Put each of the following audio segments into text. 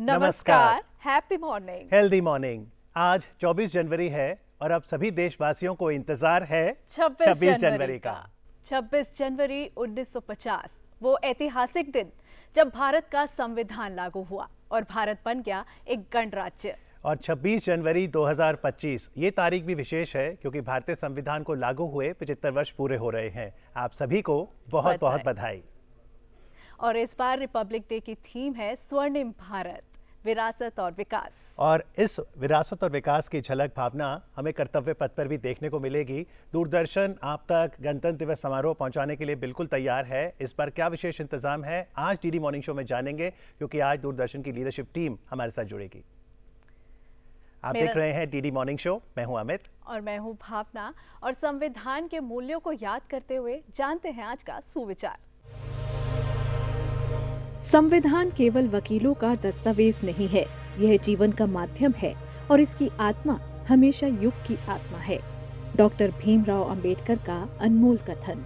नमस्कार, happy morning, healthy morning. आज 24 जनवरी है और अब सभी देशवासियों को इंतजार है 26 जनवरी का। 26 जनवरी 1950, वो ऐतिहासिक दिन जब भारत का संविधान लागू हुआ और भारत बन गया एक गणराज्य। और 26 जनवरी 2025 ये तारीख भी विशेष है क्योंकि भारतीय संविधान को लागू हुए 75 वर्ष पूरे हो रहे हैं। आप सभी को बहुत बहुत बधाई। और इस बार रिपब्लिक डे की थीम है स्वर्णिम भारत, विरासत और विकास। और इस विरासत और विकास की झलक भावना हमें कर्तव्य पथ पर भी देखने को मिलेगी। दूरदर्शन आप तक गणतंत्र दिवस समारोह पहुंचाने के लिए बिल्कुल तैयार है। इस बार क्या विशेष इंतजाम है आज डीडी मॉर्निंग शो में जानेंगे, क्योंकि आज दूरदर्शन की लीडरशिप टीम हमारे साथ जुड़ेगी। आप देख रहे हैं डीडी मॉर्निंग शो। मैं हूं अमित और मैं हूं भावना। और संविधान के मूल्यों को याद करते हुए जानते हैं आज का सुविचार। संविधान केवल वकीलों का दस्तावेज नहीं है, यह जीवन का माध्यम है और इसकी आत्मा हमेशा युग की आत्मा है। डॉक्टर भीमराव अंबेडकर का अनमोल कथन।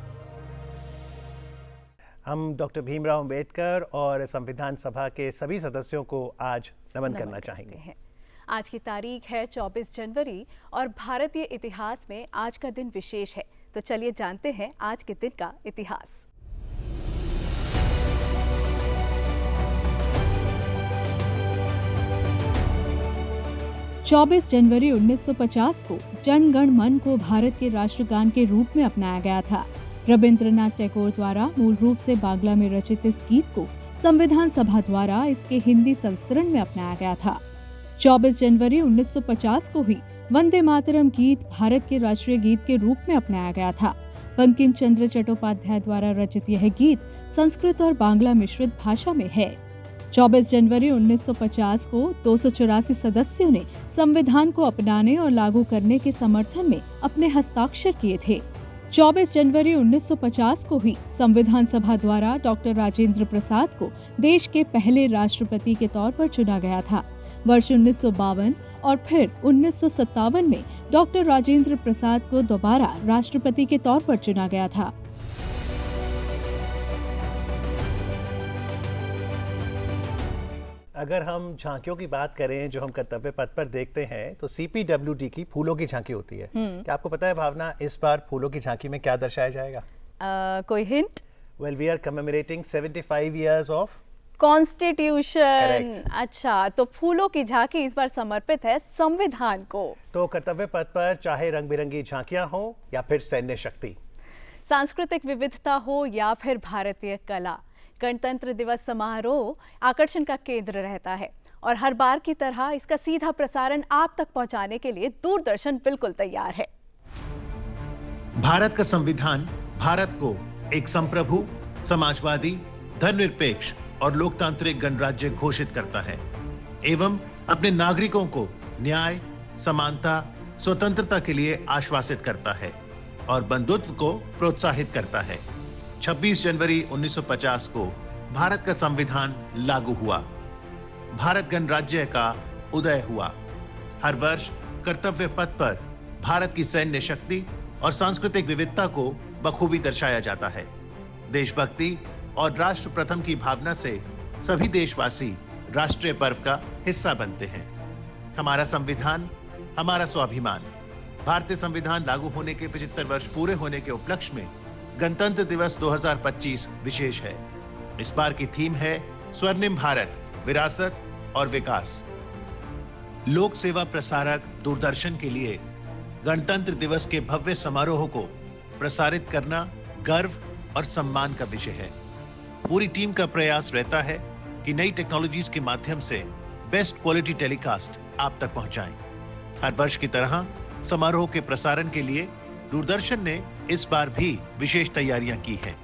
हम डॉक्टर भीमराव अंबेडकर और संविधान सभा के सभी सदस्यों को आज नमन करना चाहेंगे। आज की तारीख है 24 जनवरी और भारतीय इतिहास में आज का दिन विशेष है। तो चलिए जानते हैं आज के दिन का इतिहास। 24 जनवरी 1950 को जन गण मन को भारत के राष्ट्रगान के रूप में अपनाया गया था। रविंद्रनाथ टैगोर द्वारा मूल रूप से बांग्ला में रचित इस गीत को संविधान सभा द्वारा इसके हिंदी संस्करण में अपनाया गया था। 24 जनवरी 1950 को ही वंदे मातरम गीत भारत के राष्ट्रीय गीत के रूप में अपनाया गया था। बंकिम चंद्र चट्टोपाध्याय द्वारा रचित यह गीत संस्कृत और बांग्ला मिश्रित भाषा में है। 24 जनवरी 1950 को 284 सदस्यों ने संविधान को अपनाने और लागू करने के समर्थन में अपने हस्ताक्षर किए थे। 24 जनवरी 1950 को ही संविधान सभा द्वारा डॉक्टर राजेंद्र प्रसाद को देश के पहले राष्ट्रपति के तौर पर चुना गया था। वर्ष 1952 और फिर 1957 में डॉक्टर राजेंद्र प्रसाद को दोबारा राष्ट्रपति के तौर पर चुना गया था। अगर हम झांकियों की बात करें जो हम कर्तव्य पथ पर देखते हैं तो CPWD की फूलों की झांकी होती है। क्या आपको पता है भावना, इस बार फूलों की झांकी में क्या दर्शाया जाएगा? कोई hint? Well, we are commemorating 75 years of constitution. अच्छा, तो फूलों की झांकी इस बार समर्पित है संविधान को। तो कर्तव्य पथ पर चाहे रंग बिरंगी झांकियां हो या फिर सैन्य शक्ति, सांस्कृतिक विविधता हो या फिर भारतीय कला, गणतंत्र दिवस समारोह आकर्षण का केंद्र रहता है। और हर बार की तरह इसका सीधा प्रसारण आप तक पहुंचाने के लिए दूरदर्शन बिल्कुल तैयार है। भारत का संविधान भारत को एक संप्रभु, समाजवादी, धर्मनिरपेक्ष और लोकतांत्रिक गणराज्य घोषित करता है एवं अपने नागरिकों को न्याय, समानता, स्वतंत्रता के लिए आश्वासित करता है और बंधुत्व को प्रोत्साहित करता है। 26 जनवरी 1950 को भारत का संविधान लागू हुआ, भारत गणराज्य का उदय हुआ। हर वर्ष कर्तव्य पथ पर भारत की सैन्य शक्ति और सांस्कृतिक विविधता को बखूबी दर्शाया जाता है। देशभक्ति और राष्ट्र प्रथम की भावना से सभी देशवासी राष्ट्रीय पर्व का हिस्सा बनते हैं। हमारा संविधान, हमारा स्वाभिमान। भारतीय संविधान लागू होने के 75 वर्ष पूरे होने के उपलक्ष्य में गणतंत्र दिवस 2025 विशेष है। इस बार की थीम है स्वर्णिम भारत, विरासत और विकास। लोक सेवा प्रसारक दूरदर्शन के लिए गणतंत्र दिवस के भव्य समारोह को प्रसारित करना गर्व और सम्मान का विषय है। पूरी टीम का प्रयास रहता है कि नई टेक्नोलॉजीज के माध्यम से बेस्ट क्वालिटी टेलीकास्ट आप तक पहुंचाएं। हर वर्ष की तरह समारोह के प्रसारण के लिए दूरदर्शन ने इस बार भी विशेष तैयारियां की हैं।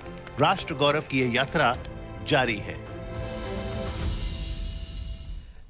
राष्ट्र गौरव की यह यात्रा जारी है।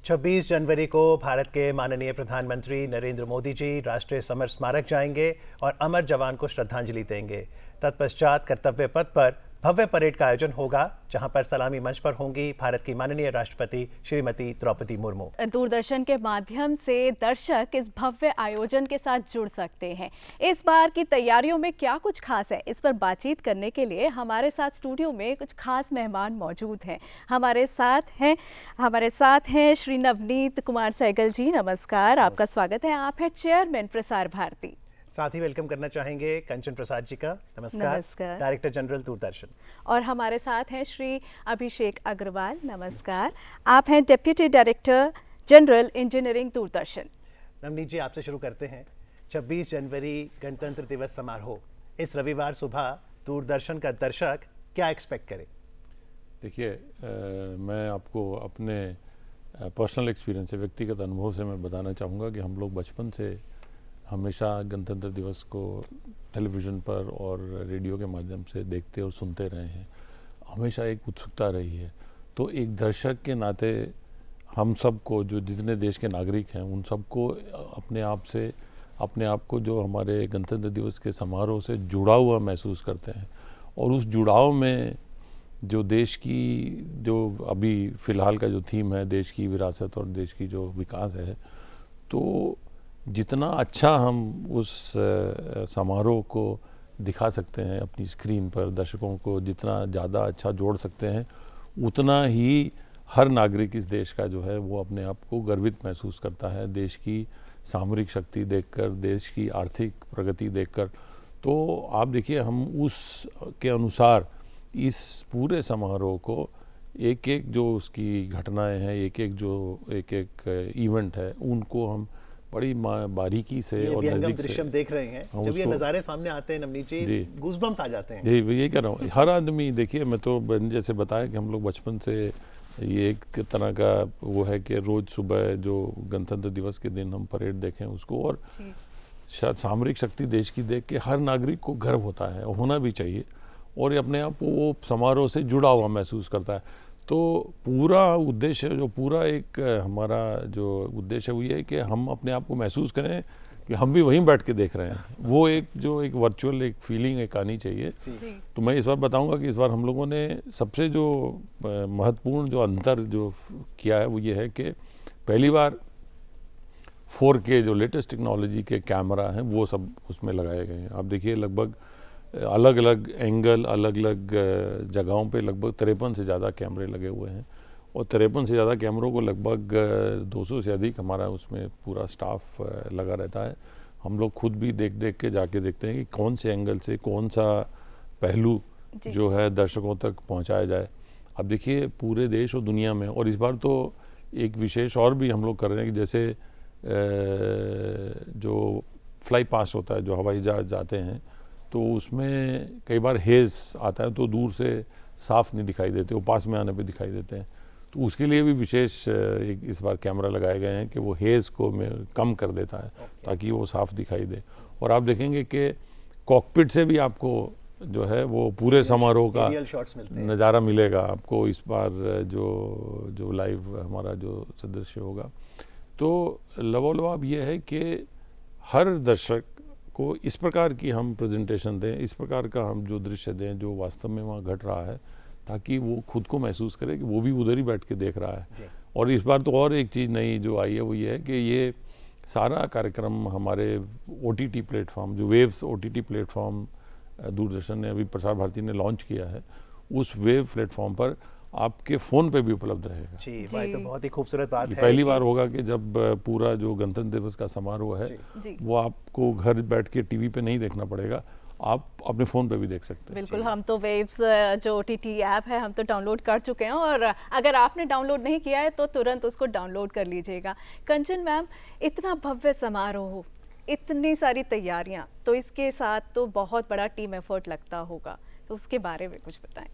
26 जनवरी को भारत के माननीय प्रधानमंत्री नरेंद्र मोदी जी राष्ट्रीय समर स्मारक जाएंगे और अमर जवान को श्रद्धांजलि देंगे। तत्पश्चात कर्तव्य पथ पर भव्य परेड का आयोजन होगा, जहां पर सलामी मंच पर होंगी भारत की माननीय राष्ट्रपति श्रीमती द्रौपदी मुर्मू। दूरदर्शन के माध्यम से दर्शक इस भव्य आयोजन के साथ जुड़ सकते हैं। इस बार की तैयारियों में क्या कुछ खास है, इस पर बातचीत करने के लिए हमारे साथ स्टूडियो में कुछ खास मेहमान मौजूद हैं। हमारे साथ हैं श्री नवनीत कुमार सहगल जी। नमस्कार, आपका स्वागत है। आप हैं चेयरमैन प्रसार भारती। साथ ही वेलकम करना चाहेंगे कंचन प्रसाद जी का। नमस्कार। Director general Doordarshan. और हमारे साथ हैं श्री अभिषेक अग्रवाल। नमस्कार, आप हैं deputy director general engineering Doordarshan. Navneet ji, आपसे शुरू करते हैं। 26 जनवरी गणतंत्र दिवस समारोह, इस रविवार सुबह दूरदर्शन का दर्शक क्या एक्सपेक्ट करे? देखिए, मैं आपको अपने पर्सनल एक्सपीरियंस से, व्यक्तिगत अनुभव से मैं बताना चाहूँगा कि हम लोग बचपन से हमेशा गणतंत्र दिवस को टेलीविज़न पर और रेडियो के माध्यम से देखते और सुनते रहे हैं। हमेशा एक उत्सुकता रही है। तो एक दर्शक के नाते हम सबको, जो जितने देश के नागरिक हैं, उन सबको अपने आप को जो हमारे गणतंत्र दिवस के समारोह से जुड़ा हुआ महसूस करते हैं। और उस जुड़ाव में जो देश की, जो अभी फ़िलहाल का जो थीम है, देश की विरासत और देश की जो विकास है, तो जितना अच्छा हम उस समारोह को दिखा सकते हैं अपनी स्क्रीन पर, दर्शकों को जितना ज़्यादा अच्छा जोड़ सकते हैं, उतना ही हर नागरिक इस देश का जो है वो अपने आप को गर्वित महसूस करता है, देश की सामरिक शक्ति देखकर, देश की आर्थिक प्रगति देखकर। तो आप देखिए, हम उस के अनुसार इस पूरे समारोह को एक एक जो उसकी घटनाएं हैं, एक एक इवेंट है, उनको हम बड़ी बारीकी से और नजदीक से हम देख रहे हैं। जब ये नज़ारे सामने आते हैं नवनीत जी, गूज़बम्स आ जाते हैं। यही कह रहा हूँ। हर आदमी, देखिए, मैं तो जैसे बताया कि हम लोग बचपन से ये एक तरह का वो है कि रोज़ सुबह जो गणतंत्र दिवस के दिन हम परेड देखें उसको, और शायद सामरिक शक्ति देश की देख के हर नागरिक को गर्व होता है, होना भी चाहिए, और अपने आप को वो समारोह से जुड़ा हुआ महसूस करता है। तो पूरा उद्देश्य, जो पूरा एक हमारा जो उद्देश्य है वो ये है कि हम अपने आप को महसूस करें कि हम भी वहीं बैठ के देख रहे हैं। वो एक वर्चुअल एक फीलिंग एक आनी चाहिए। तो मैं इस बार बताऊंगा कि इस बार हम लोगों ने सबसे जो महत्वपूर्ण जो अंतर जो किया है वो ये है कि पहली बार 4K जो लेटेस्ट टेक्नोलॉजी के कैमरा हैं वो सब उसमें लगाए गए हैं। आप देखिए, लगभग अलग अलग एंगल, अलग अलग जगहों पे लगभग 53 से ज़्यादा कैमरे लगे हुए हैं, और 53 से ज़्यादा कैमरों को लगभग 200 से अधिक हमारा उसमें पूरा स्टाफ लगा रहता है। हम लोग खुद भी देख के जाके देखते हैं कि कौन से एंगल से कौन सा पहलू जो है दर्शकों तक पहुंचाया जाए। अब देखिए, पूरे देश और दुनिया में, और इस बार तो एक विशेष और भी हम लोग कर रहे हैं कि जैसे जो फ्लाई पास होता है, जो हवाई जहाज जाते हैं, तो उसमें कई बार हेज़ आता है, तो दूर से साफ नहीं दिखाई देते, वो पास में आने पे दिखाई देते हैं। तो उसके लिए भी विशेष एक इस बार कैमरा लगाए गए हैं कि वो हेज़ को कम कर देता है, ताकि वो साफ दिखाई दे। और आप देखेंगे कि कॉकपिट से भी आपको जो है वो पूरे समारोह का नज़ारा मिलेगा आपको इस बार, जो लाइव हमारा जो सदस्य होगा। तो लबोलबाब ये है कि हर दर्शक को इस प्रकार की हम प्रेजेंटेशन दें, इस प्रकार का हम जो दृश्य दें जो वास्तव में वहाँ घट रहा है, ताकि वो खुद को महसूस करे कि वो भी उधर ही बैठ के देख रहा है। और इस बार तो और एक चीज़ नई जो आई है वो ये है कि ये सारा कार्यक्रम हमारे OTT प्लेटफॉर्म, जो वेव्स OTT प्लेटफॉर्म दूरदर्शन ने, अभी प्रसार भारती ने लॉन्च किया है, उस वेव प्लेटफॉर्म पर आपके फ़ोन पे भी उपलब्ध रहेगा। जी भाई, तो बहुत ही खूबसूरत बात है। पहली बार होगा कि जब पूरा जो गणतंत्र दिवस का समारोह है वो आपको घर बैठ के टीवी पे नहीं देखना पड़ेगा, आप अपने फ़ोन पे भी देख सकते हैं। बिल्कुल, हम तो वेव्स जो OTT ऐप है हम तो डाउनलोड कर चुके हैं, और अगर आपने डाउनलोड नहीं किया है तो तुरंत उसको डाउनलोड कर लीजिएगा। कंचन मैम, इतना भव्य समारोह, इतनी सारी तैयारियां, तो इसके साथ तो बहुत बड़ा टीम एफर्ट लगता होगा, तो उसके बारे में कुछ बताएं।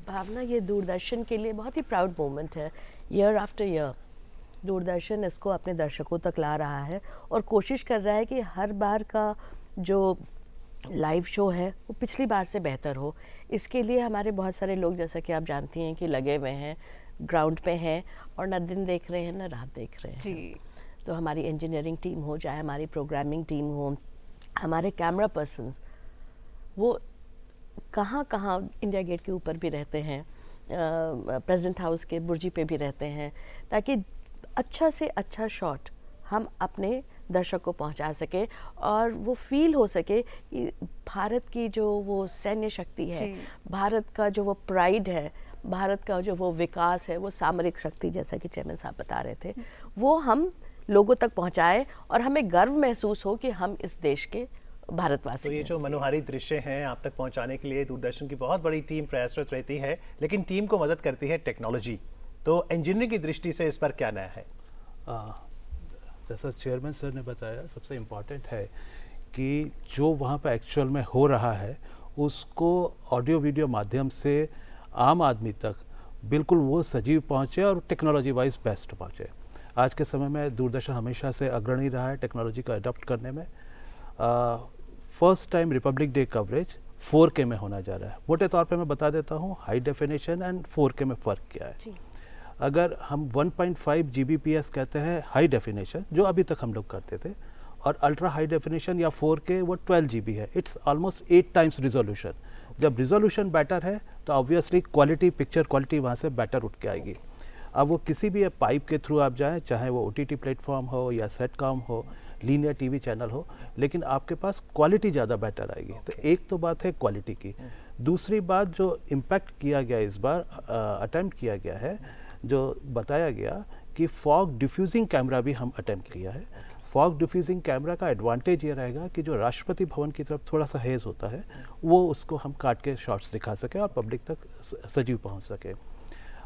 भावना, ये दूरदर्शन के लिए बहुत ही प्राउड मोमेंट है। ईयर आफ्टर ईयर दूरदर्शन इसको अपने दर्शकों तक ला रहा है और कोशिश कर रहा है कि हर बार का जो लाइव शो है वो पिछली बार से बेहतर हो। इसके लिए हमारे बहुत सारे लोग, जैसा कि आप जानती हैं, कि लगे हुए हैं, ग्राउंड पे हैं, और न दिन देख रहे हैं न रात देख रहे हैं जी। तो हमारी इंजीनियरिंग टीम हो, चाहे हमारी प्रोग्रामिंग टीम हो, हमारे कैमरा पर्सन्स, वो कहाँ कहाँ इंडिया गेट के ऊपर भी रहते हैं, प्रेसिडेंट हाउस के बुर्जी पे भी रहते हैं, ताकि अच्छा से अच्छा शॉट हम अपने दर्शक को पहुंचा सके और वो फील हो सके कि भारत की जो वो सैन्य शक्ति है, भारत का जो वो प्राइड है, भारत का जो वो विकास है, वो सामरिक शक्ति, जैसा कि चेयरमैन साहब बता रहे थे, वो हम लोगों तक पहुंचाएं और हमें गर्व महसूस हो कि हम इस देश के भारतवासी तो ये हैं। जो मनोहारी दृश्य हैं आप तक पहुंचाने के लिए दूरदर्शन की बहुत बड़ी टीम प्रयासरत रहती है, लेकिन टीम को मदद करती है टेक्नोलॉजी। तो इंजीनियरिंग की दृष्टि से इस पर क्या नया है? जैसा चेयरमैन सर ने बताया, सबसे इम्पॉर्टेंट है कि जो वहाँ पर एक्चुअल में हो रहा है उसको ऑडियो वीडियो माध्यम से आम आदमी तक बिल्कुल वो सजीव पहुँचे और टेक्नोलॉजी वाइज बेस्ट पहुँचे। आज के समय में दूरदर्शन हमेशा से अग्रणी रहा है टेक्नोलॉजी को अडॉप्ट करने में। First time Republic day coverage 4K में होना जा रहा है। मोटे तौर पे मैं बता देता हूँ हाई डेफिनेशन एंड 4K में फ़र्क क्या है। अगर हम 1.5 Gbps कहते हैं हाई डेफिनेशन, जो अभी तक हम लोग करते थे, और अल्ट्रा हाई डेफिनेशन या 4K वो 12 GB है। It's almost 8 times resolution. जब रिजोल्यूशन बेटर है तो ऑब्वियसली क्वालिटी, पिक्चर क्वालिटी वहाँ से बेटर उठ के आएगी। अब वो किसी भी पाइप के थ्रू आप जाएं, चाहे वो OTT प्लेटफॉर्म हो या सेटकॉम हो, लीनियर टीवी चैनल हो, लेकिन आपके पास क्वालिटी ज़्यादा बेटर आएगी। तो एक तो बात है क्वालिटी की। दूसरी बात जो इम्पैक्ट किया गया इस बार, अटेम्प्ट किया गया है, जो बताया गया कि फॉग डिफ्यूजिंग कैमरा भी हम अटेम्प्ट किया है। फॉग डिफ्यूजिंग कैमरा का एडवांटेज ये रहेगा कि जो राष्ट्रपति भवन की तरफ थोड़ा सा हेज होता है वो उसको हम काट के शॉट्स दिखा सके और पब्लिक तक सजीव पहुंच सके।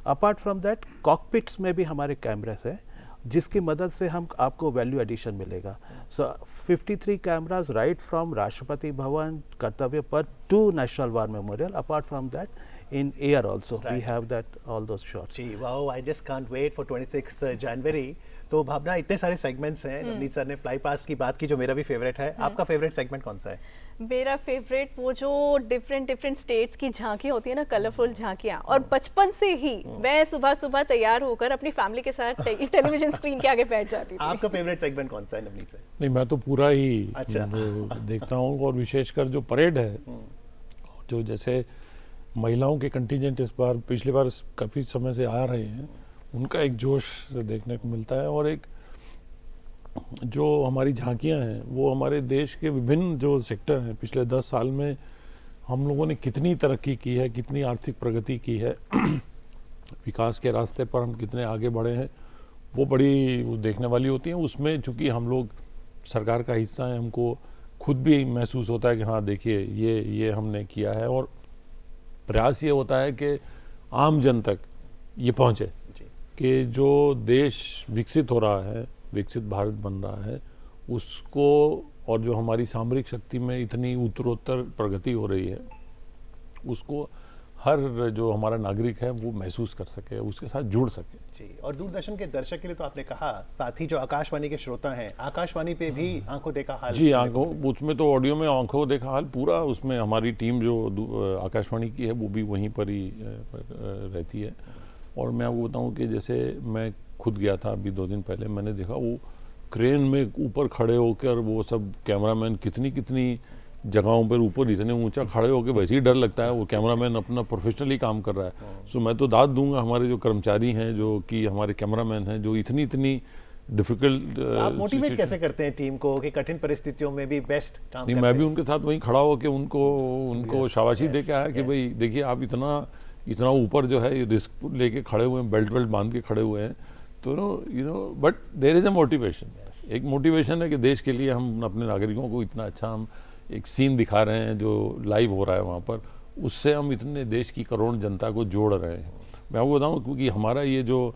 अपार्ट फ्रॉम दैट कॉकपिट्स में भी हमारे कैमरास हैं जिसकी मदद से हम आपको वैल्यू एडिशन मिलेगा। सो 53 कैमरास राइट फ्रॉम राष्ट्रपति Bhavan, Kartavya Path to national war memorial. Apart from that in air also we have that all those shots. जी wow, I just can't wait for 26 January. तो भावना, इतने सारे सेगमेंट्स हैं। नवनीत सर ने फ्लाई पास की बात की जो मेरा भी फेवरेट है। आपका फेवरेट सेगमेंट कौन सा है? मेरा फेवरेट वो जो डिफरेंट स्टेट्स की झांकियाँ होती है ना, कलरफुल झांकियाँ। और बचपन से ही मैं सुबह सुबह तैयार होकर अपनी फैमिली के साथ टेलीविजन स्क्रीन के आगे बैठ जाती थी। आपका फेवरेट सेगमेंट कौन सा है नवनीत सर? नहीं, मैं तो पूरा ही अच्छा। देखता हूँ, और विशेषकर जो परेड है, जो जैसे महिलाओं के कंटिजेंट इस बार पिछली बार काफ़ी समय से आ रहे हैं, उनका एक जोश देखने को मिलता है। और एक जो हमारी झांकियां हैं वो हमारे देश के विभिन्न जो सेक्टर हैं, पिछले 10 साल में हम लोगों ने कितनी तरक्की की है, कितनी आर्थिक प्रगति की है, विकास के रास्ते पर हम कितने आगे बढ़े हैं, वो बड़ी देखने वाली होती हैं। उसमें चूँकि हम लोग सरकार का हिस्सा हैं, हमको खुद भी महसूस होता है कि हाँ देखिए ये हमने किया है। और प्रयास ये होता है कि आम जन तक ये पहुँचे कि जो देश विकसित हो रहा है, विकसित भारत बन रहा है, उसको, और जो हमारी सामरिक शक्ति में इतनी उत्तरोत्तर प्रगति हो रही है, उसको हर जो हमारा नागरिक है वो महसूस कर सके, उसके साथ जुड़ सके। जी, और दूरदर्शन के दर्शक के लिए तो आपने कहा, साथ ही जो आकाशवाणी के श्रोता हैं, आकाशवाणी पे भी आंखों देखा हाल। जी, आंखों, उसमें तो ऑडियो में आंखों देखा हाल पूरा, उसमें हमारी टीम जो आकाशवाणी की है वो भी वहीं पर ही रहती है। और मैं आपको बताऊं कि जैसे मैं खुद गया था अभी 2 दिन पहले, मैंने देखा वो क्रेन में ऊपर खड़े होकर वो सब कैमरामैन कितनी जगहों पर ऊपर इतने ऊंचा खड़े होकर, वैसे ही डर लगता है। वो कैमरामैन अपना प्रोफेशनली काम कर रहा है। सो मैं तो दाद दूंगा हमारे जो कर्मचारी हैं, जो कि हमारे कैमरामैन हैं, जो इतनी डिफिकल्ट। आप मोटिवेट कैसे करते हैं टीम को कि कठिन परिस्थितियों में भी बेस्ट काम नहीं, मैं भी उनके साथ वहीं खड़ा होकर उनको शाबाशी दे के आया कि भाई देखिए आप इतना ऊपर जो है रिस्क लेके खड़े हुए हैं, बेल्ट बांध के खड़े हुए हैं, तो but there is a motivation. एक मोटिवेशन है कि देश के लिए हम अपने नागरिकों को इतना अच्छा हम एक सीन दिखा रहे हैं जो लाइव हो रहा है वहाँ पर, उससे हम इतने देश की करोड़ जनता को जोड़ रहे हैं। मैं आपको बताऊँ, क्योंकि हमारा ये जो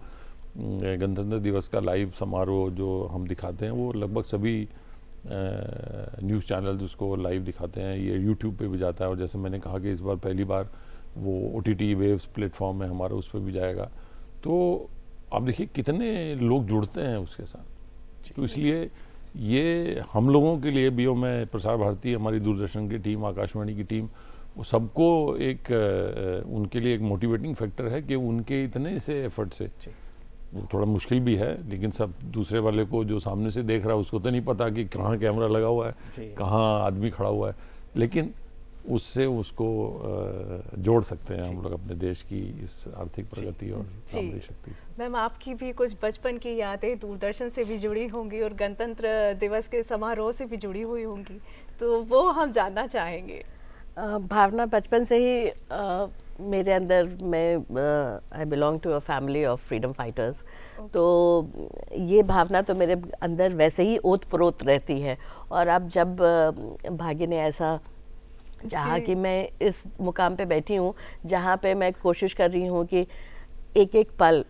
गणतंत्र दिवस का लाइव समारोह जो हम दिखाते हैं वो लगभग सभी न्यूज़ चैनल उसको लाइव दिखाते हैं, ये यूट्यूब पे भी जाता है। और जैसे मैंने कहा कि इस बार पहली बार वो OTT वेव्स प्लेटफॉर्म है हमारा, उस पर भी जाएगा। तो आप देखिए कितने लोग जुड़ते हैं उसके साथ। तो इसलिए ये हम लोगों के लिए भी, और मैं प्रसार भारती, हमारी दूरदर्शन की टीम, आकाशवाणी की टीम, वो सबको एक उनके लिए एक मोटिवेटिंग फैक्टर है कि उनके इतने से एफर्ट से, वो थोड़ा मुश्किल भी है, लेकिन सब दूसरे वाले को जो सामने से देख रहा है उसको तो नहीं पता कि कहाँ कैमरा लगा हुआ है, कहाँ आदमी खड़ा हुआ है, लेकिन उससे उसको जोड़ सकते हैं हम लोग अपने देश की इस आर्थिक प्रगति और सामरिक शक्ति से। मैम, आपकी भी कुछ बचपन की यादें दूरदर्शन से भी जुड़ी होंगी और गणतंत्र दिवस के समारोह से भी जुड़ी हुई होंगी, तो वो हम जानना चाहेंगे। भावना, बचपन से ही मेरे अंदर, मैं I belong to a family of freedom fighters, तो ये भावना तो मेरे अंदर वैसे ही ओत प्रोत रहती है। और अब जब भाग्य ने ऐसा चाहा कि मैं इस मुकाम पे बैठी हूँ जहाँ पे मैं कोशिश कर रही हूँ कि एक एक पल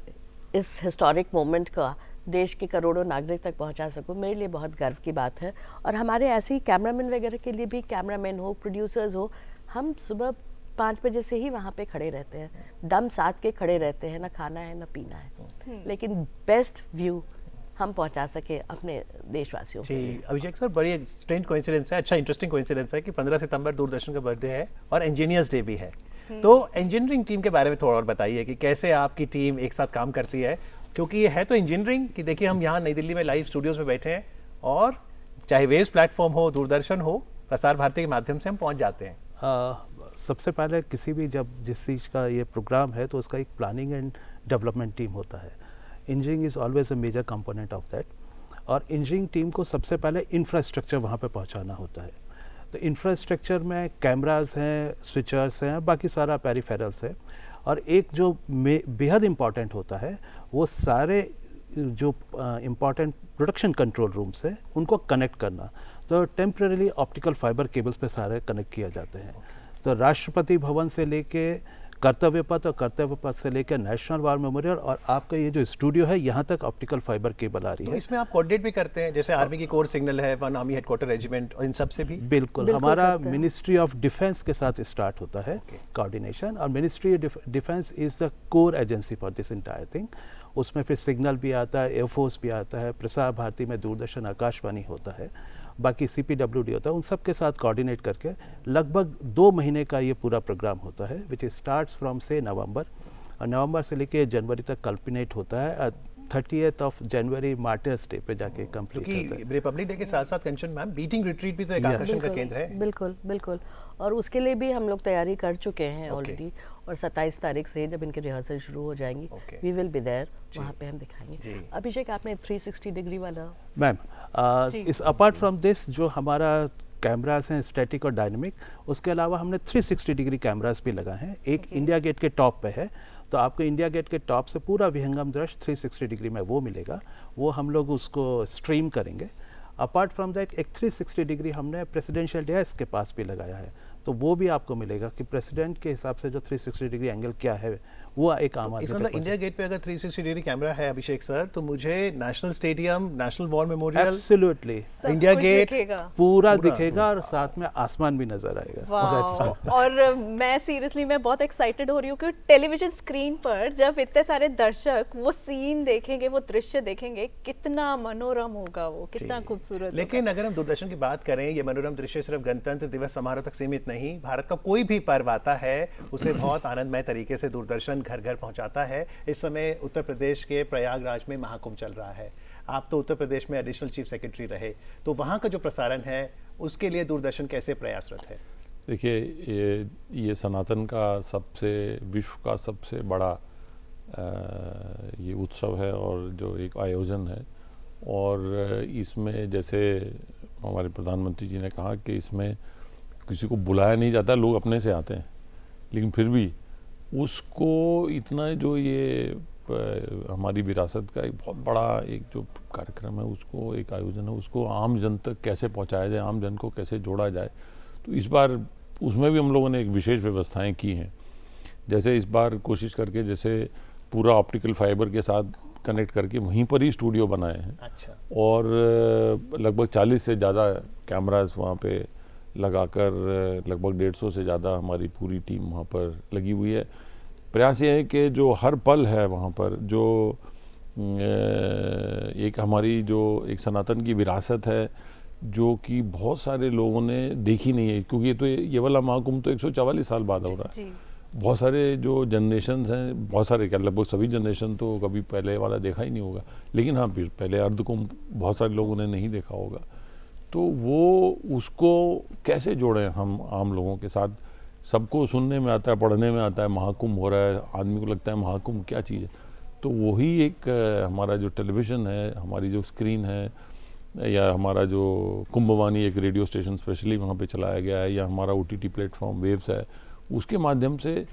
इस हिस्टोरिक मोमेंट का देश के करोड़ों नागरिक तक पहुंचा सकूं, मेरे लिए बहुत गर्व की बात है। और हमारे ऐसे ही कैमरामैन वगैरह के लिए भी, कैमरामैन हो, प्रोड्यूसर्स हो, हम सुबह 5 बजे से ही वहाँ पे खड़े रहते हैं, दम साध के खड़े रहते हैं, ना खाना है ना पीना है, लेकिन बेस्ट व्यू हम पहुंचा सके अपने देशवासियों को। जी अभिषेक सर, बड़ी स्ट्रेंज कोइंसिडेंस है, अच्छा इंटरेस्टिंग कोइंसिडेंस है कि 15 सितंबर दूरदर्शन का बर्थडे है और इंजीनियर्स डे भी है। तो इंजीनियरिंग टीम के बारे में थोड़ा और बताइए कि कैसे आपकी टीम एक साथ काम करती है, क्योंकि ये है तो इंजीनियरिंग कि देखिए हम यहाँ नई दिल्ली में लाइव स्टूडियोज में बैठे हैं और चाहे वेव्स प्लेटफॉर्म हो, दूरदर्शन हो, प्रसार भारती के माध्यम से हम पहुँच जाते हैं। सबसे पहले किसी भी जब जिस चीज़ का ये प्रोग्राम है तो उसका एक प्लानिंग एंड डेवलपमेंट टीम होता है। Engineering is always a major component of that. और इंजीनियरिंग टीम को सबसे पहले इंफ्रास्ट्रक्चर वहाँ पे पहुँचाना होता है। तो इंफ्रास्ट्रक्चर में कैमराज हैं, स्विचर्स हैं, बाकी सारा पेरिफेरल्स है। और एक जो बेहद इम्पॉर्टेंट होता है वो सारे जो इम्पॉर्टेंट प्रोडक्शन कंट्रोल रूम्स है उनको कनेक्ट करना। तो टेम्परेली ऑप्टिकल फाइबर केबल्स पे सारे कनेक्ट किया जाते हैं। तो राष्ट्रपति भवन से लेके कर्तव्य पथ और कर्तव्य पथ से लेकर नेशनल वार मेमोरियल और आपका ये जो स्टूडियो है यहाँ तक ऑप्टिकल फाइबर केबल आ रही तो है। इसमें आप कोऑर्डिनेट भी करते हैं, जैसे आर्मी की कोर सिग्नल है, वन आर्मी हेडक्वार्टर रेजिमेंट, और इन सब से भी? बिल्कुल हमारा मिनिस्ट्री ऑफ डिफेंस के साथ स्टार्ट होता है कोऑर्डिनेशन। और ministry of defence is the core agency for this entire thing. उसमें फिर सिग्नल भी आता है, एयरफोर्स भी आता है, प्रसार भारती में दूरदर्शन आकाशवाणी होता है, बाकी CPWD होता है। उन सब के साथ कोऑर्डिनेट करके लगभग 2 महीने का ये पूरा प्रोग्राम होता है, विच स्टार्ट्स फ्रॉम से नवंबर, और नवंबर से लेके जनवरी तक कल्पिनेट होता है 30th of January martyrs day पे जाके कंप्लीट होता है। क्योंकि रिपब्लिक डे के साथ साथ कंचन मैम बीटिंग रिट्रीट भी तो एक आकर्षण का केंद्र है। बिल्कुल बिल्कुल, और उसके लिए भी हम लोग तैयारी कर चुके हैं ऑलरेडी। और 27 तारीख से जब इनके रिहर्सल शुरू हो जाएंगी, वी विल बी देयर, वहाँ पे हम दिखाएंगे। अभिषेक, आपने 360 डिग्री वाला मैम इस अपार्ट फ्रॉम दिस जो हमारा कैमरास हैं स्टैटिक और डायनेमिक, उसके अलावा हमने 360 डिग्री कैमरास भी लगा है। एक इंडिया गेट के टॉप पे है, तो आपको इंडिया गेट के टॉप से पूरा विहंगम दृश्य 360 डिग्री में वो मिलेगा, वो हम लोग उसको स्ट्रीम करेंगे। अपार्ट फ्रॉम दैट एक 360 डिग्री हमने प्रेसिडेंशियल डेस्क के पास भी लगाया है, तो वो भी आपको मिलेगा कि प्रेसिडेंट के हिसाब से जो 360 डिग्री एंगल क्या है वो एक आम आदमी तक इंडिया गेट पे अगर 360 डिग्री कैमरा है अभिषेक सर, तो मुझे National Stadium, National War Memorial, absolutely India Gate पूरा दिखेगा और साथ में आसमान भी नजर आएगा। और मैं सीरियसली मैं बहुत एक्साइटेड हो रही हूँ कि टेलीविजन स्क्रीन पर जब इतने सारे दर्शक वो सीन देखेंगे, वो दृश्य देखेंगे, कितना मनोरम होगा वो, कितना खूबसूरत। लेकिन अगर हम दूरदर्शन की बात करें, ये मनोरम दृश्य सिर्फ गणतंत्र दिवस समारोह तक सीमित नहीं, भारत का कोई भी पर्व आता है उसे बहुत आनंदमय तरीके से दूरदर्शन घर घर पहुंचाता है। इस समय उत्तर प्रदेश के प्रयागराज में महाकुंभ चल रहा है। आप तो उत्तर प्रदेश में एडिशनल चीफ सेक्रेटरी रहे, तो वहां का जो प्रसारण है उसके लिए दूरदर्शन कैसे प्रयासरत है? देखिए, ये सनातन का सबसे, विश्व का सबसे बड़ा ये उत्सव है और जो एक आयोजन है, और इसमें जैसे हमारे प्रधानमंत्री जी ने कहा कि इसमें किसी को बुलाया नहीं जाता, लोग अपने से आते हैं, लेकिन फिर भी उसको इतना जो ये हमारी विरासत का एक बहुत बड़ा एक जो कार्यक्रम है, उसको एक आयोजन है, उसको आम जन तक कैसे पहुंचाया जाए, आम जन को कैसे जोड़ा जाए, तो इस बार उसमें भी हम लोगों ने एक विशेष व्यवस्थाएं की हैं। जैसे इस बार कोशिश करके जैसे पूरा ऑप्टिकल फाइबर के साथ कनेक्ट करके वहीं पर ही स्टूडियो बनाए हैं। अच्छा। और लगभग 40 से ज़्यादा कैमराज वहाँ पे लगाकर लगभग 150 से ज़्यादा हमारी पूरी टीम वहाँ पर लगी हुई है। प्रयास ये है कि जो हर पल है वहाँ पर, जो एक हमारी जो एक सनातन की विरासत है, जो कि बहुत सारे लोगों ने देखी नहीं है, क्योंकि ये वाला महाकुंभ तो 144 साल बाद हो रहा है। बहुत सारे जो जनरेशन्स हैं, बहुत सारे क्या, लगभग सभी जनरेशन तो कभी पहले वाला देखा ही नहीं होगा, लेकिन हाँ, फिर पहले अर्धकुंभ बहुत सारे लोगों ने नहीं देखा होगा। तो वो उसको कैसे जोड़ें हम आम लोगों के साथ। सबको सुनने में आता है, पढ़ने में आता है, महाकुंभ हो रहा है, आदमी को लगता है महाकुंभ क्या चीज़ है। तो वही एक हमारा जो टेलीविज़न है, हमारी जो स्क्रीन है, या हमारा जो कुंभवाणी एक रेडियो स्टेशन स्पेशली वहाँ पे चलाया गया है, या हमारा OTT प्लेटफॉर्म वेव्स है, उसके माध्यम से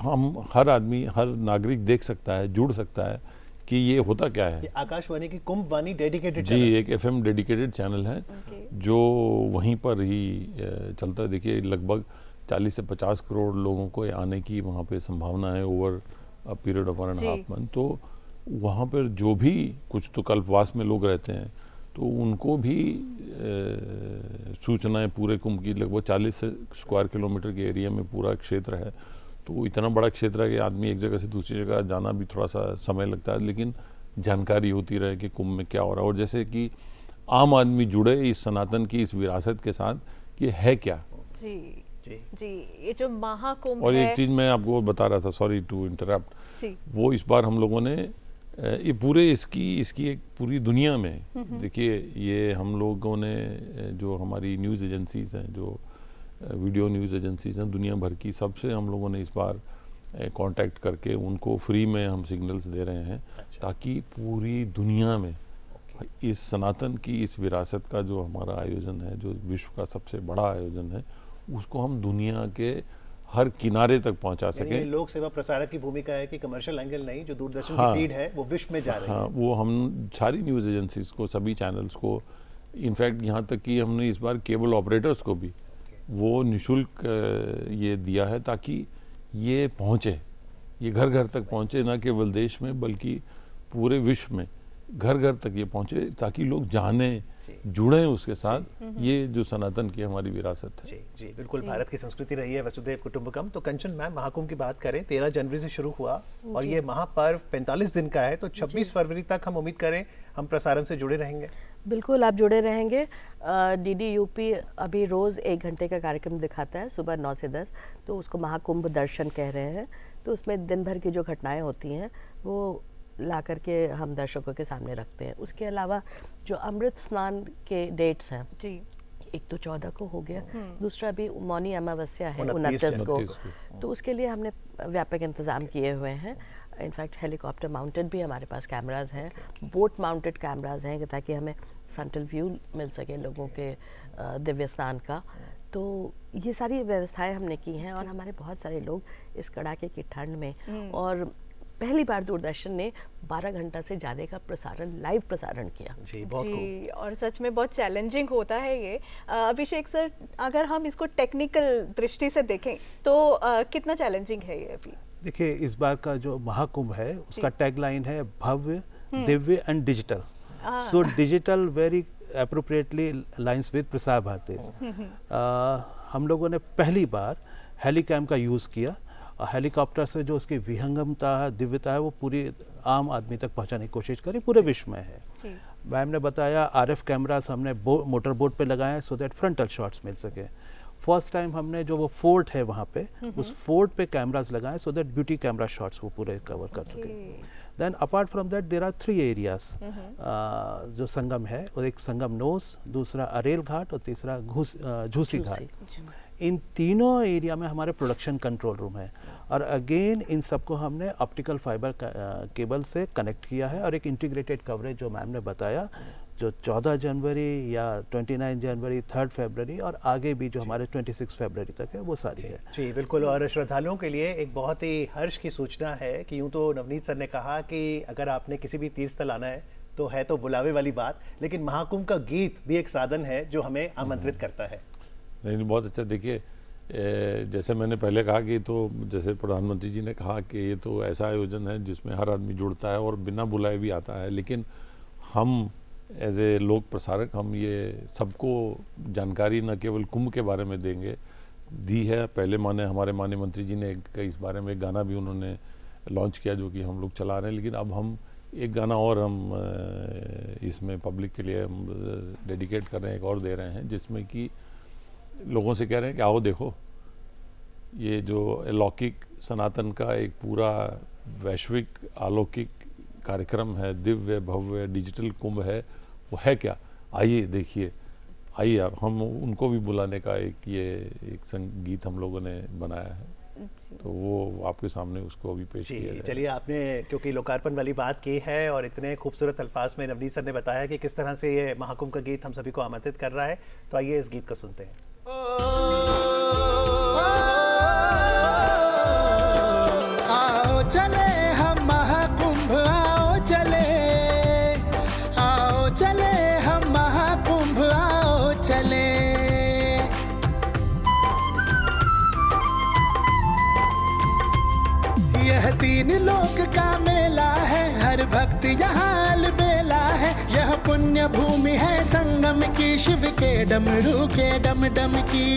हम हर आदमी, हर नागरिक देख सकता है, जुड़ सकता है कि ये होता क्या है। ये आकाशवाणी की कुंभवाणी डेडिकेटेड जी, एक FM डेडिकेटेड चैनल है जो वहीं पर ही चलता है। देखिए लगभग 40 से 50 करोड़ लोगों को आने की वहाँ पे संभावना है over a period of 1.5 month. तो वहाँ पर जो भी कुछ तो कल्पवास में लोग रहते हैं, तो उनको भी सूचनाएं पूरे कुंभ की, लगभग 40 स्क्वायर किलोमीटर के एरिया में पूरा क्षेत्र है। तो इतना बड़ा क्षेत्र है कि आदमी एक जगह से दूसरी जगह जाना भी थोड़ा सा समय लगता है, लेकिन जानकारी होती रहे कि कुंभ में क्या हो रहा है। और जैसे कि आम आदमी जुड़े इस सनातन की इस विरासत के साथ कि है क्या। जी जी, ये जो महाकुंभ और है। एक चीज़ मैं आपको बता रहा था, सॉरी टू इंटरप्ट, जी। वो इस बार हम लोगों ने ये पूरे इसकी एक पूरी दुनिया में, देखिए ये हम लोगों ने जो हमारी न्यूज़ एजेंसीज़ हैं, जो वीडियो न्यूज़ एजेंसीज़ हैं दुनिया भर की, सबसे हम लोगों ने इस बार कांटेक्ट करके उनको फ्री में हम सिग्नल्स दे रहे हैं। ताकि पूरी दुनिया में इस सनातन की इस विरासत का जो हमारा आयोजन है, जो विश्व का सबसे बड़ा आयोजन है, उसको हम दुनिया के हर किनारे तक पहुंचा सकें। लोक सेवा प्रसारक की भूमिका है कि कमर्शियल एंगल नहीं, जो दूरदर्शन हाँ, की फीड है वो विश्व में जा रही है। वो हम सारी न्यूज़ एजेंसीज को, सभी चैनल्स को, इनफैक्ट यहाँ तक कि हमने इस बार केबल ऑपरेटर्स को भी वो निःशुल्क ये दिया है ताकि ये पहुँचे, ये घर घर तक पहुँचे, ना केवल देश में बल्कि पूरे विश्व में घर घर तक ये पहुँचे, ताकि लोग जाने, जुड़ें उसके साथ, ये जो सनातन की हमारी विरासत है। जी जी, बिल्कुल भारत की संस्कृति रही है वसुधैव कुटुंबकम। तो कंचन मैम, महाकुंभ की बात करें, 13 जनवरी से शुरू हुआ और ये महापर्व 45 दिन का है, तो 26 फरवरी तक हम उम्मीद करें हम प्रसारण से जुड़े रहेंगे। बिल्कुल आप जुड़े रहेंगे। DD UP अभी रोज़ 1 घंटे का कार्यक्रम दिखाता है सुबह 9 से 10, तो उसको महाकुंभ दर्शन कह रहे हैं। तो उसमें दिन भर की जो घटनाएं होती हैं वो ला करके हम दर्शकों के सामने रखते हैं। उसके अलावा जो अमृत स्नान के डेट्स हैं जी, एक तो 14 को हो गया, दूसरा भी मौनी अमावस्या है 29 को, 29 को। तो उसके लिए हमने व्यापक इंतज़ाम किए हुए हैं। इनफैक्ट हेलीकॉप्टर माउंटेड भी हमारे पास कैमराज हैं, बोट माउंटेड कैमराज हैं, ताकि हमें फ्रंटल व्यू मिल सके लोगों के दिव्य स्नान का। तो ये सारी व्यवस्थाएं हमने की हैं और हमारे बहुत सारे लोग इस कड़ाके की ठंड में, और पहली बार दूरदर्शन ने 12 घंटा से ज़्यादा का प्रसारण, लाइव प्रसारण किया। जी, बहुत जी, और सच में बहुत चैलेंजिंग होता है ये। अभिषेक सर, अगर हम इसको टेक्निकल दृष्टि से देखें तो कितना चैलेंजिंग है ये अभी? देखिए इस बार का जो महाकुंभ है उसका टैगलाइन है भव्य, Divya and digital. So digital very appropriately lines with Prasar Bharati. हम लोगों ने पहली बार हेलीकैम का यूज़ किया और हेलीकॉप्टर से जो उसकी विहंगमता है, दिव्यता है, वो पूरी आम आदमी तक पहुंचाने की कोशिश करी, पूरे विश्व में है। मैम ने बताया RF कैमरास हमने मोटर बोट पे लगाए सो दैट फ्रंटल शॉट्स मिल सके। फर्स्ट टाइम हमने जो वो फोर्ट है वहाँ पे, उस फोर्ट पे कैमरास लगाए so that beauty camera shots वो पूरे कवर कर सके। Then apart from that there are 3 areas जो संगम है, और एक संगम नोस, दूसरा अरेल घाट और तीसरा झूसी घाट। इन तीनों एरिया में हमारे प्रोडक्शन कंट्रोल रूम है, और अगेन इन सबको हमने ऑप्टिकल फाइबर केबल से कनेक्ट किया है, और एक इंटीग्रेटेड कवरेज जो मैम ने बताया, जो 14 जनवरी या 29 जनवरी, 3 फरवरी और आगे भी जो हमारे 26 फरवरी तक है वो सारी है। जी बिल्कुल। और श्रद्धालुओं के लिए एक बहुत ही हर्ष की सूचना है कि यूँ तो नवनीत सर ने कहा कि अगर आपने किसी भी तीर्थ स्थल आना है तो बुलावे वाली बात, लेकिन महाकुंभ का गीत भी एक साधन है जो हमें आमंत्रित करता है। नहीं, बहुत अच्छा। देखिए जैसे मैंने पहले कहा कि तो जैसे प्रधानमंत्री जी ने कहा कि ये तो ऐसा आयोजन है जिसमें हर आदमी जुड़ता है और बिना बुलाए भी आता है, लेकिन हम एज ए लोक प्रसारक हम ये सबको जानकारी न केवल कुंभ के बारे में दी है। पहले हमारे माननीय मंत्री जी ने इस बारे में एक गाना भी उन्होंने लॉन्च किया जो कि हम लोग चला रहे हैं, लेकिन अब हम एक गाना और हम इसमें पब्लिक के लिए हम डेडिकेट कर रहे हैं, एक और दे रहे हैं, जिसमें कि लोगों से कह रहे हैं कि आओ देखो, ये जो अलौकिक सनातन का एक पूरा वैश्विक अलौकिक कार्यक्रम है, दिव्य भव्य डिजिटल कुंभ है, वो है क्या, आइए देखिए। आइए आप, हम उनको भी बुलाने का एक संगीत हम लोगों ने बनाया है, तो वो आपके सामने उसको अभी पेश किया जाएगा। चलिए, आपने क्योंकि लोकार्पण वाली बात की है और इतने खूबसूरत अल्फाज में नवनीत सर ने बताया कि किस तरह से ये महाकुंभ का गीत हम सभी को आमंत्रित कर रहा है, तो आइए इस गीत को सुनते हैं। आओ चले हम महाकुंभ, आओ चले, आओ चले हम महाकुंभ, आओ चले। यह तीन लोक का मेला है, हर भक्त यहाँ अलबेला है। यह पुण्य भूमि है संगम की, शिव के डमरू के डम डम की।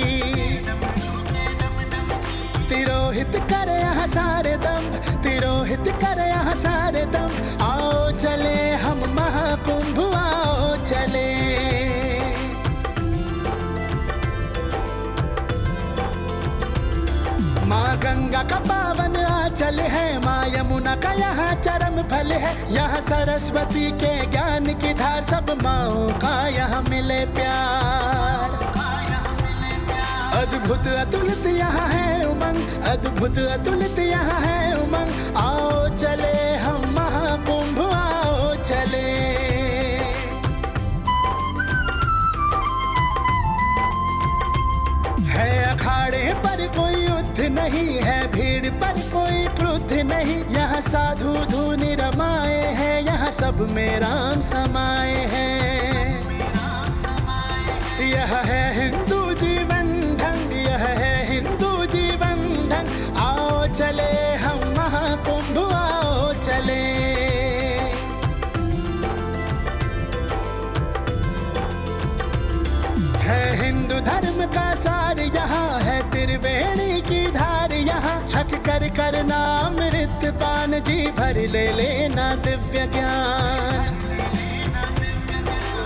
तिरोहित करे यहाँ सारे दम, तिरोहित करे यहाँ सारे दम। आओ चले हम महाकुंभ, आओ चले। माँ गंगा का पावन आंचल है, माँ यमुना का यहाँ चरम फल है। यहाँ सरस्वती के ज्ञान की धार, सब माँओं का यहाँ मिले प्यार। अद्भुत अतुलित यहाँ है उमंग, अद्भुत अतुलित यहाँ है उमंग। आओ चले हम महाकुंभ, आओ चले। है अखाड़े पर कोई युद्ध नहीं है, भीड़ पर कोई क्रुद्ध नहीं। यहाँ साधु धुन रमाए हैं, यहाँ सब में राम समाये हैं। यह है हिंदू जीवन ढंग, यह है हिंदू जीवन ढंग। आओ चले हम महाकुंभ, आओ चले। है हिंदू धर्म का सार यहाँ, है त्रिवेणी की धार यहाँ। छक कर करना अमृत पान, जी भर ले लेना दिव्य ज्ञान।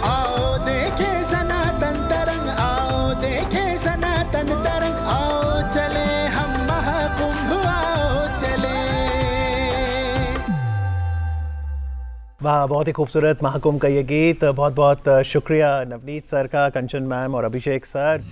आओ देखे सनातन तरंग, आओ देखे सनातन तरंग। आओ चले हम महाकुंभ, आओ चले। वाह, बहुत ही खूबसूरत महाकुंभ का ये गीत। बहुत बहुत शुक्रिया नवनीत सर का, कंचन मैम और अभिषेक सर।